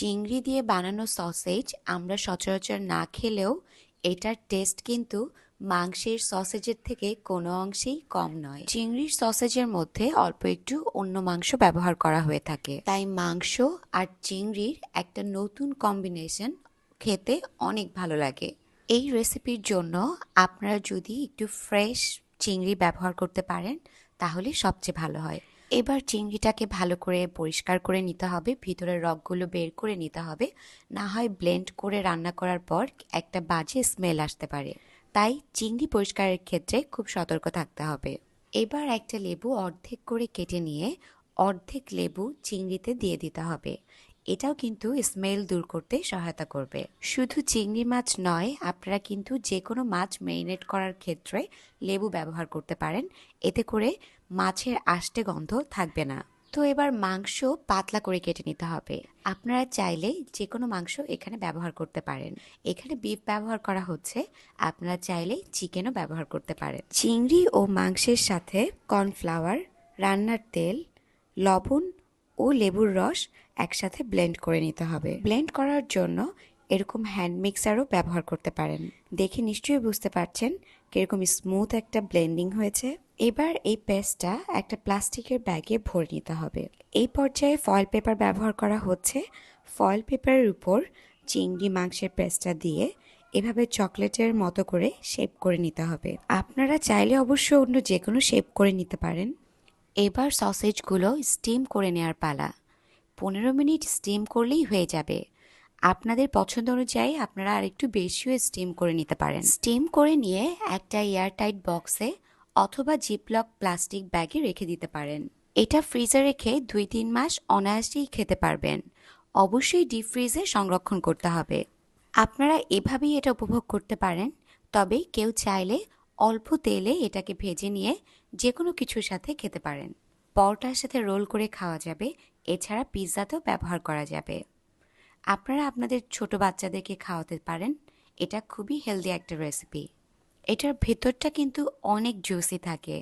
চিংড়ি দিয়ে বানানো সসেজ আমরা সচরাচর না খেলেও এটার টেস্ট কিন্তু মাংসের সসেজের থেকে কোনো অংশেই কম নয়। চিংড়ির সসেজের মধ্যে অল্প একটু অন্য মাংস ব্যবহার করা হয়ে থাকে, তাই মাংস আর চিংড়ির একটা নতুন কম্বিনেশন খেতে অনেক ভালো লাগে। এই রেসিপির জন্য আপনারা যদি একটু ফ্রেশ চিংড়ি ব্যবহার করতে পারেন তাহলে সবচেয়ে ভালো হয়। এবার চিংড়িটাকে ভালো করে পরিষ্কার করে নিতে হবে, ভিতরের রগগুলো বের করে নিতে হবে, না হয় ব্লেন্ড করে রান্না করার পর একটা বাজে স্মেল আসতে পারে। তাই চিংড়ি পরিষ্কারের ক্ষেত্রে খুব সতর্ক থাকতে হবে। এবার একটা লেবু অর্ধেক করে কেটে নিয়ে অর্ধেক লেবু চিংড়িতে দিয়ে দিতে হবে। এটাও কিন্তু স্মেল দূর করতে সহায়তা করবে। শুধু চিংড়ি মাছ নয়, আপনারা কিন্তু যে কোনো মাছ ম্যারিনেট করার ক্ষেত্রে লেবু ব্যবহার করতে পারেন, এতে করে মাছের আষ্টে গন্ধ থাকবে না। তো এবার মাংস পাতলা করে কেটে নিতে হবে। আপনারা চাইলে যে কোনো মাংস এখানে ব্যবহার করতে পারেন। এখানে বিফ ব্যবহার করা হচ্ছে, আপনারা চাইলে চিকেনও ব্যবহার করতে পারেন। চিংড়ি ও মাংসের সাথে কর্নফ্লাওয়ার, রান্নার তেল, লবণ ও লেবুর রস একসাথে ব্লেন্ড করে নিতে হবে। ব্লেন্ড করার জন্য এরকম হ্যান্ড মিক্সারও ব্যবহার করতে পারেন। দেখে নিশ্চয়ই বুঝতে পারছেন কিরকম স্মুথ একটা ব্লেন্ডিং হয়েছে। এবার এই পেস্টটা একটা প্লাস্টিকের ব্যাগে ভরে নিতে হবে। এই পর্যায়ে ফয়েল পেপার ব্যবহার করা হচ্ছে। ফয়েল পেপারের উপর চিংড়ি মাংসের পেস্টটা দিয়ে এভাবে চকলেটের মতো করে শেপ করে নিতে হবে। আপনারা চাইলে অবশ্য অন্য যে কোনো শেপ করে নিতে পারেন। এবার সসেজগুলো স্টিম করে নেওয়ার পালা। 15 মিনিট স্টিম করলেই হয়ে যাবে। আপনাদের পছন্দ অনুযায়ী আপনারা আরেকটু বেশিও স্টিম করে নিতে পারেন। স্টিম করে নিয়ে একটা এয়ারটাইট বক্সে অথবা জিপলক প্লাস্টিক ব্যাগে রেখে দিতে পারেন। এটা ফ্রিজে রেখে 2-3 মাস অনায়াসেই খেতে পারবেন। অবশ্যই ডিপ ফ্রিজে সংরক্ষণ করতে হবে। আপনারা এভাবেই এটা উপভোগ করতে পারেন, তবে কেউ চাইলে অল্প তেলে এটাকে ভেজে নিয়ে যে কোনো কিছুর সাথে খেতে পারেন। পরোটার সাথে রোল করে খাওয়া যাবে, এছাড়া পিৎজাতেও ব্যবহার করা যাবে। আপনারা আপনাদের ছোট বাচ্চাদেরকে খাওয়াতে পারেন। এটা খুবই হেলদি একটা রেসিপি। এটার ভেতরটা কিন্তু অনেক জুসি থাকে,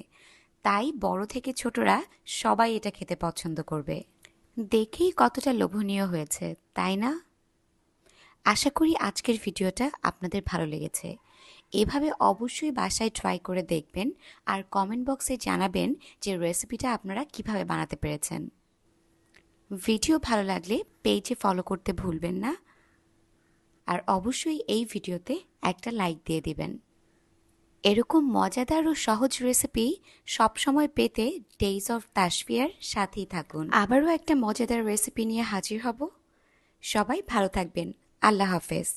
তাই বড় থেকে ছোটরা সবাই এটা খেতে পছন্দ করবে। দেখেই কতটা লোভনীয় হয়েছে, তাই না? আশা করি আজকের ভিডিওটা আপনাদের ভালো লেগেছে। এভাবে অবশ্যই বাসায় ট্রাই করে দেখবেন আর কমেন্ট বক্সে জানাবেন যে রেসিপিটা আপনারা কিভাবে বানাতে পেরেছেন। ভিডিও ভালো লাগলে পেজে ফলো করতে ভুলবেন না, আর অবশ্যই এই ভিডিওতে একটা লাইক দিয়ে দিবেন। এরকম মজাদার ও সহজ রেসিপি সবসময় পেতে ডেইজ অফ তাসফিয়ার সাথেই থাকুন। আবারও একটা মজাদার রেসিপি নিয়ে হাজির হব। সবাই ভালো থাকবেন। আল্লাহ হাফেজ।